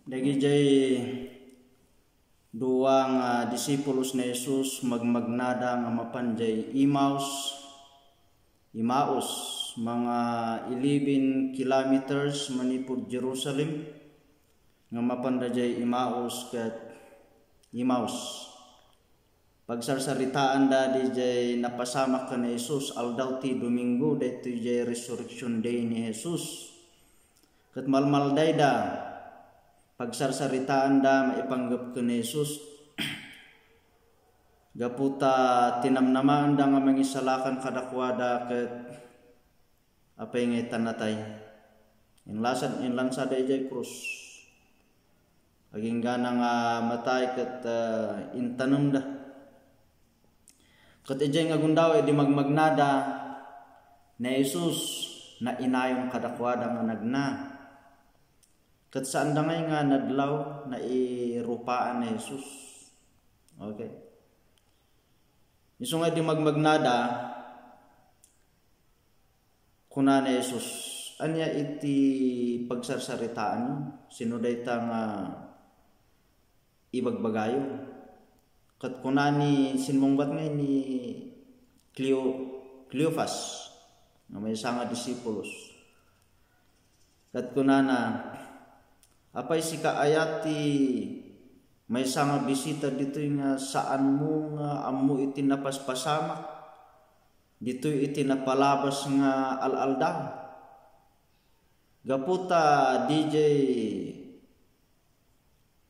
Dagijay duwang disipulos na Jesus magmagnada nga mapanjay Imaus mga 11 kilometers manipod Jerusalem nga mapandajay Imaus pagsarsaritaan da dijay napasamak ka ni Jesus aldaw ti Domingo dayto jay resurrection day ni Jesus ket malmalday da pagsarsaritaan da maipanggap ka ni Jesus gaputa tinamnamaan da nga mangisalakan kadakwada ket apay nga tanatay inlansada ijay krus aging gana nga matay ket intanom da ket ijay nga gundaw di magmagnada na Jesus na inayong kadakwada nga nagna ket saan da nga nadlaw na irupaan ni Jesus. Okay. Isu nga di magmagnada kuna ni Jesus anya iti pagsarsaritaan sino dayta nga ibagbagayo ket kunani sinmongbat nga ni Cleophas nga may nga disipulos ket kunana apay si kaayati may nga bisita dito nga saan mo nga ammo iti napaspasamak dito iti napalabas nga alalda gaputa DJ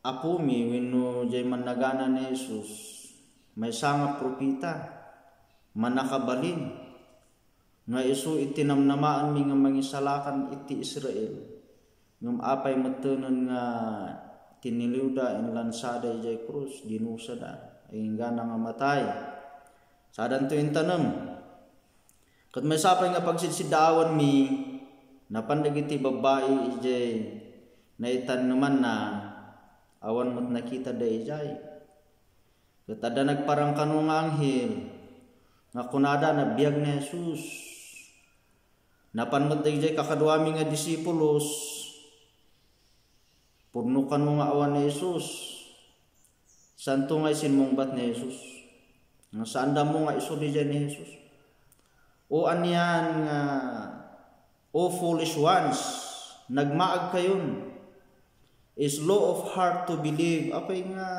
apumi wenno jay managana ni Jesus may nga propita manakabalin nga isu iti namnamaan mi nga mangisalakan iti Israel ngem apay metenon nga tiniliwda inlansada ijay krus dinusada ingana nga matay sadan to intanem ket may sapay nga pagsidsidawan mi napandag iti babae ijay naitan naman na awan mo't nakita da ijay ket ada nagparang kanu nga anghel nga kunada na biag ni Jesus napan mo't ijay kakaduami nga disipulos purnukan mo nga awan ni Jesus santo nga isinmongbat ni Jesus nga saan da mo nga isuli dyan ni Jesus o anyan nga o foolish ones nagmaag kayon is low of heart to believe apay nga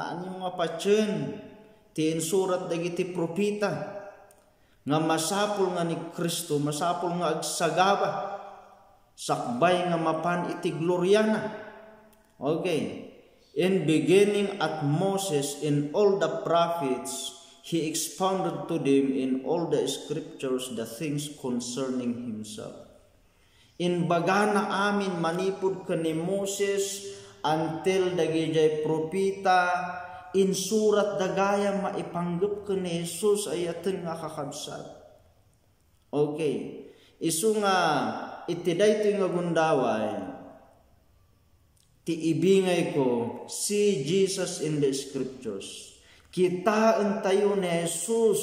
anyo nga patyen ti insurat dagiti propita nga masapul nga ni Kristo masapul nga agsagaba sakbay nga mapan iti gloryana. Okay, in beginning at Moses in all the prophets, he expounded to them in all the scriptures the things concerning himself. In bagana amin manipod ka ni Moses until dagijay propita in surat dagaya maipanggap ka ni Jesus ayaten nga kakabsat. Okay, isu nga itiday ito nga gundaway ti ibingay ko si Jesus in the scriptures. Kitaan tayo ni Jesus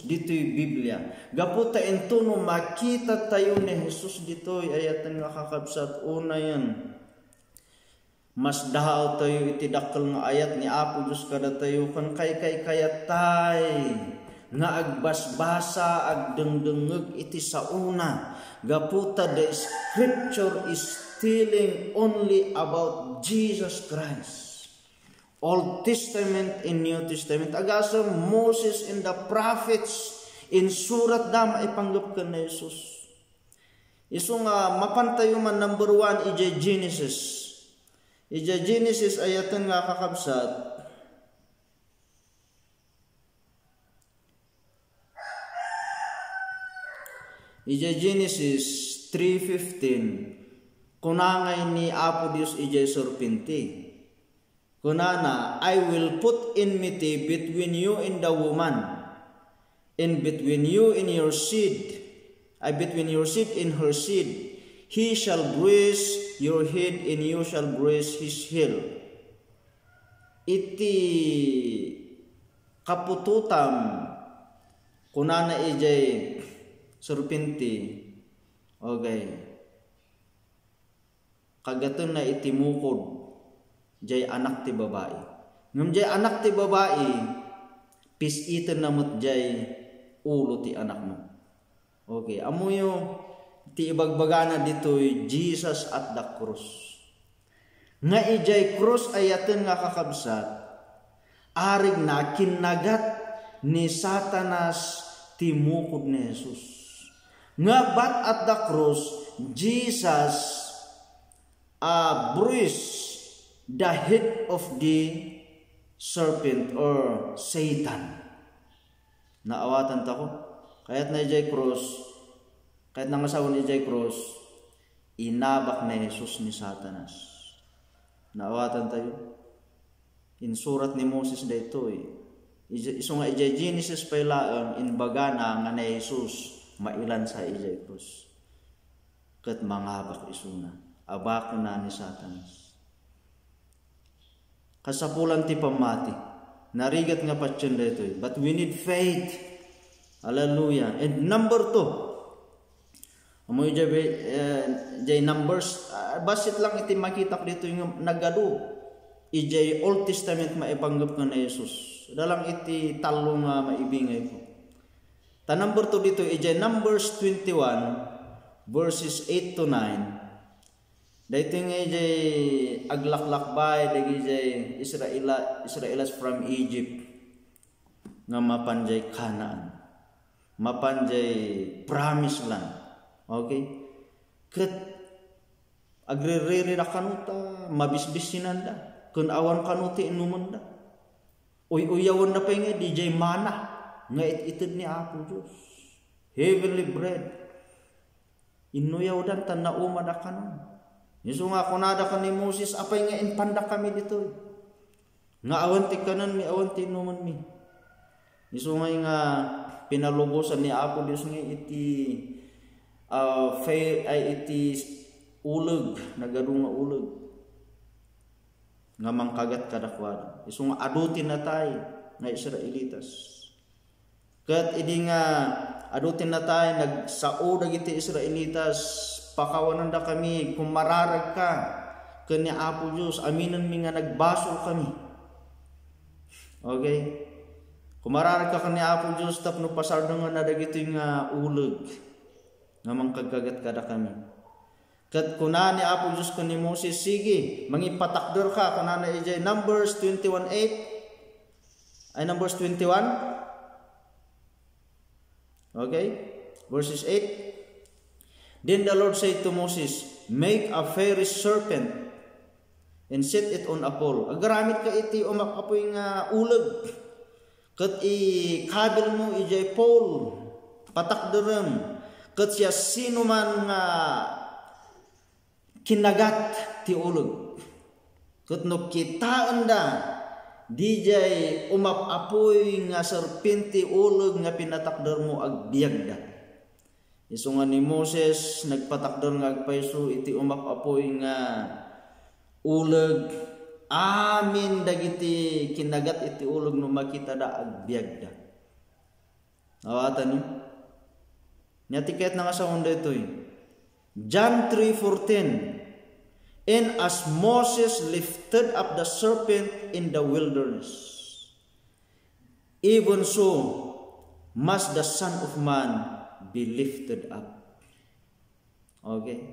dito'y Biblia. Gaputa ento no makita tayo ni Jesus dito'y ayatan nga kakabsat una yan. Mas dahaw tayo itidakkel nga ayat ni Apo Diyos kada tayo kan kay kayatay nga agbasbasa agdengdengeg iti sauna. Gaputa the scripture is telling only about Jesus Christ. Old Testament and New Testament. Agasa Moses and the prophets in surat da maipanggap ka na Jesus. Isu nga mapantayo man number 1 ija Genesis. Ija Genesis ayatan nga kakabsat. Ija Genesis 3:15. Kunangay ni Apo Dios ijay serpenti. Kunana, I will put enmity between you and the woman, and between you and your seed, between your seed and her seed. He shall bruise your head, and you shall bruise his heel. Iti kapututam kunana ijay serpenti. Okay. Kagaton na itimukod jay anak ti babae. Ngam jay anak ti babae, pisitan namot jay ulo ti anak mo. Okay, amuyo ti ibagbagana ditoy Jesus at the cross. Nga ijay cross ayaten nga kakabsat, arig na kinagat ni Satanas ti mukod ni Jesus. Nga bat at the cross, Jesus bruised the head of the serpent or Satan. Naawatan ta ko. Kahit na ijay cross, kahit nangasawan ijay cross, inabak na Jesus ni Satanas. Naawatan tayo. In surat ni Moses da ito iso nga ijay Genesis pa ilaang inbagana nga na Jesus mailan sa ijay cross. Kat mangabak isuna. Abak na ni Satanas. Kasapulan ti pamati. Narigat nga patyon da ito. But we need faith. Hallelujah. And number 2. Amoy jay numbers. Basit lang iti makita dito yung nagado. Ijay Old Testament maipanggap nga na Jesus. Dalang iti talo nga maibingay ko. Ta number 2 dito, ijay Numbers 21 verses 8 to 9. Dito nga ijay aglaklakbay, dagi ijay Israelas from Egypt nga mapanjay Canaan. Mapanjay promised land. Okay? Kat agririri na kanuta, mabisbisinan da. Kun awan kanuti inuman da. Uyawan na pa nga, DJ mana. Nga itid ni Apo Diyos. Heavenly bread. Inuyaw dan tan na umada ka nun. Iso nga kunada ka ni Moses, apay nga inpanda kami dito. Nga awanti ka nun, mi awanti inuman mi. Iso nga pinalubusan ni Apo Diyos nga iti iti uleg, nagadong nga uleg. Nga mangkagat kadakwada. Iso nga adutin na tayo nga Israelitas. Kat idi nga adutin na tayo nagsao dagiti Israelitas pakawanan da kami kung mararag ka kanya Apo Diyos aminan mi nga nagbasol kami. Okay? Kung mararag ka kanya Apo Diyos tapno pasardo nga na dagiti nga uleg nga mangkagagat kada kami. Kat kuna ni Apo Diyos ko ni Moses, sige, mangipatakder ka. Kuna na ijay Numbers 21:8. Ay, Numbers 21. Okay? Verses 8. Then the Lord said to Moses, make a fiery serpent and set it on a pole. Agaramit ka iti umakapoy nga uleg. Kat i-kabil mo ijay pole. Patakderem. Kat siya sino man nga kinagat ti uleg. Kat no kitaan da DJ umapapoy nga serpente uleg nga pinatakder mo agbiag da. Iso nga ni Moses nagpatakder nga agpayso iti umapapoy nga uleg amin dagiti kinagat iti uleg no makita da agbiag da. Awatan niyo. Nya tiket na nga sa onda ito John 3:14. And as Moses lifted up the serpent in the wilderness, even so must the Son of Man be lifted up. Okay?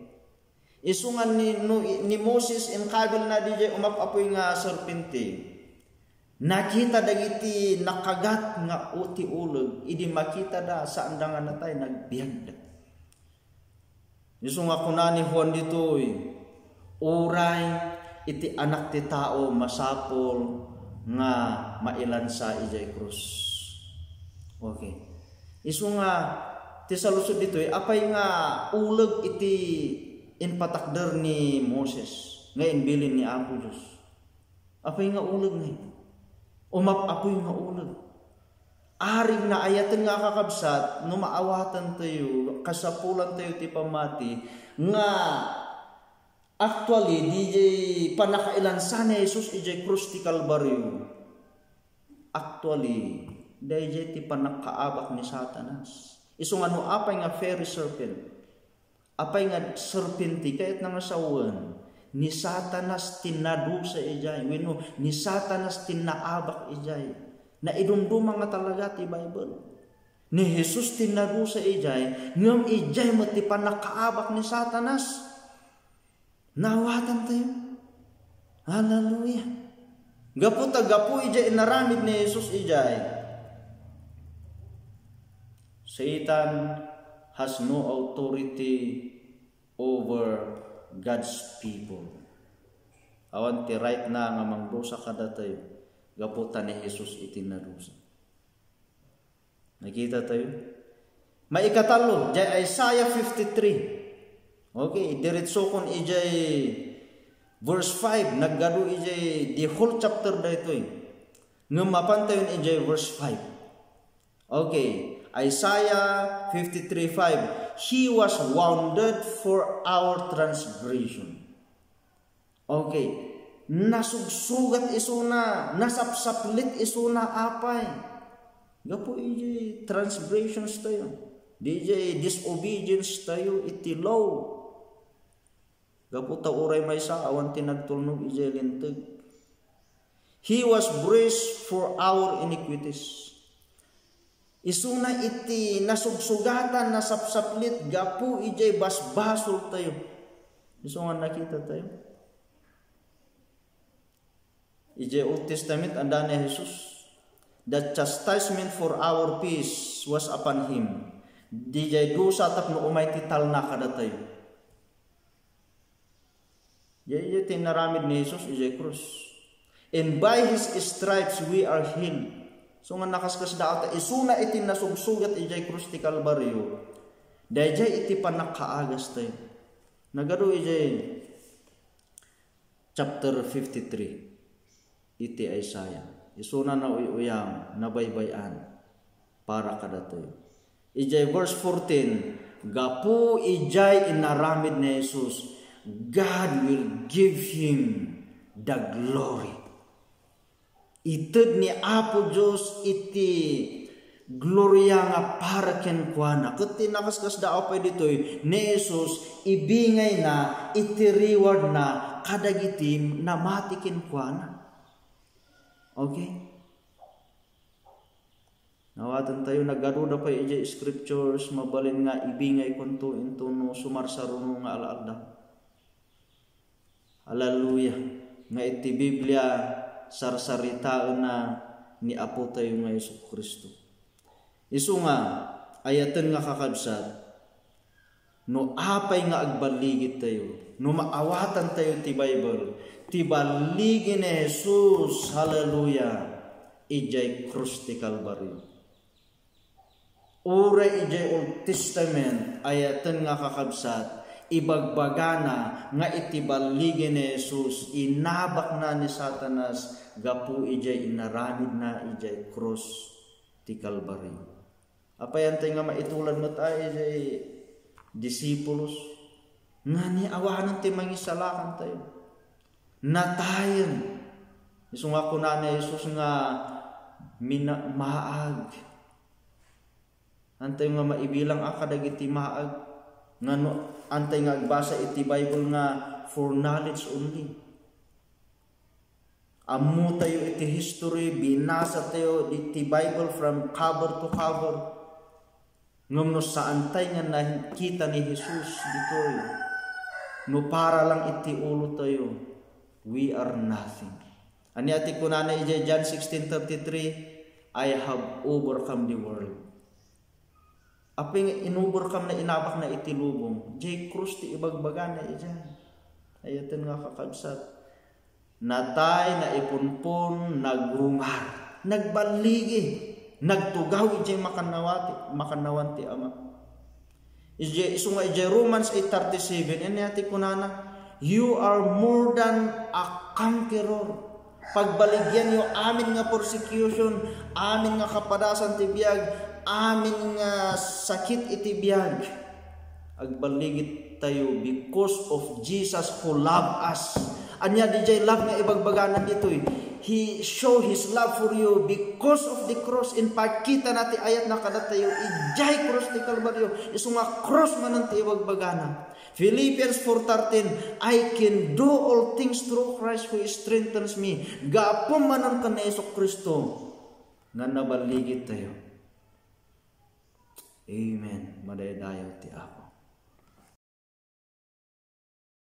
Isungan ni Moses in kabil na DJ umapapoy nga serpente. Nakita dagiti nakagat nga uti uleg, idi makita da sa andangan na tayo nagbiag da. Iso nga kunani Juan dito uray iti anak ti tao masapol nga mailan sa ijay krus. Okay. Iso nga ti salusod dito apay nga uleg iti inpatakder ni Moses nga inbilin ni Apo Diyos. Apay nga uleg nga umapapoy nga uleg. Aring na ayatan nga kakabsat no maawatan tayo kasapulan tayo ti pamati nga actually DJ panakailan sana Jesus ijay krus ti Kalbaryo. Actually DJ ti panakaabak ni Satanas. Iso nga no apay nga fiery serpent. Apay nga serpenti kahit nga sawan ni Satanas tinadusa ijay. Wenno ni Satanas tinaabak ijay. Na idumduma nga talaga ti Bible. Ni Jesus tinadusa ijay, ngam ijay mati pa nakaabak ni Satanas. Nawatan tayo. Hallelujah. Gapu ijay inaramid ni Jesus ijay. Satan has no authority over God's people. Awan ti right na nga mangdusa kada tayo. Gaputa ni Jesus itinadusa. Nakita tayo? Maikatalo, jay Isaiah 53. Okay, diretso kon ijay verse 5, naggado ijay the whole chapter dito eh. Ngumapan tayo ijay verse 5. Okay, Isaiah 53:5. He was wounded for our transgression. Okay, nasugsugat isuna, nasapsaplit isuna apay. Gapo ijay transgressions tayo. DJ disobedience tayo iti law. Gapo ta uray may sa awan tinagtulnog ijay linteg. He was bruised for our iniquities. Isuna iti nasugsugatan, nasapsaplit, gapo ijay basbasol tayo. Iso nga nakita tayo. Ijay Old Testament, anda ni Jesus. The chastisement for our peace was upon him. Dijay dusa tapno umay tital na kada tayo. Ijay tinaramid ni Jesus, ijay krus. And by his stripes we are healed. So nga nakaskas daot isuna iti nasugsugat ijay krus ti Kalbaryo. Dayjay iti panakaagas tayo. Nagado ijay chapter 53 iti Isaiah. Isuna na uyang nabaybayan para kada tayo. Ijay verse 14, gapu ijay inaramid ni Jesus, God will give him the glory. Ited ni Apo Diyos iti gloria nga para ken kuana. Kuti nakaskas dao pa ditoy ni Jesus ibingay na iti reward na kadagitim na matikin kuana. Okay? Nawatan tayo nagaruda pa ijay scriptures mabalin nga ibingay kunto into no sumarsaruno nga alaalda. Hallelujah. Nga iti Biblia sarsaritaan na ni Apo tayo nga Yesu Kristo. Isu nga ayatan nga kakabsat no apay nga agbaligid tayo, no maawatan tayo ti Bible, ti baligi ni Jesus, hallelujah, ijay krus ti Kalbaryo. Uray ijay Old Testament ayatan nga kakabsat ibagbagana nga iti baligi ni Jesus, inabak na ni Satanas, gapu ijay inaramid na ijay cross ti Kalbaryo. Apayantay nga maitulad mo tayo ijay disipulos nga ni awanan ti mangisalakan tayo. Natayan. Isu nga kuna ni Jesus nga maag. Antay nga maibilang akadagiti maag. Nga no, antay nga agbasa iti Bible nga for knowledge only. Amu tayo iti history, binasa tayo iti Bible from cover to cover. Ngam no saan tayo nga nakita ni Jesus dito. No para lang iti ulo tayo, we are nothing. Ani ati kunana iti John 16:33, I have overcome the world. Aping inuberkam na inabak na itilubong. Jay krus ti ibagbaga na iyan. Ayatan nga kakabsat. Natay na ipunpun, nagrungar, nagbaligi, nagtugaw ijay makanawan ti Ama. Isu nga ijay Romans 8:37, yan yati kunana, you are more than a conqueror. Pagbaligyan yung amin nga persecution, amin nga kapadasan ti biyag, amin nga sakit iti biyag, agbaligit tayo because of Jesus who love us. Anya DJ love nga ibagbaganan dito. He show His love for you because of the cross. In pagkita natin ayat na kadatayo, ijay cross ni Kalbaryo, iso nga cross man ang tiwag bagana. Philippians 4:13, I can do all things through Christ who strengthens me. Gapom man ang kaneso Kristo nga nabaligid tayo. Amen. Madaydayaw ti Apo.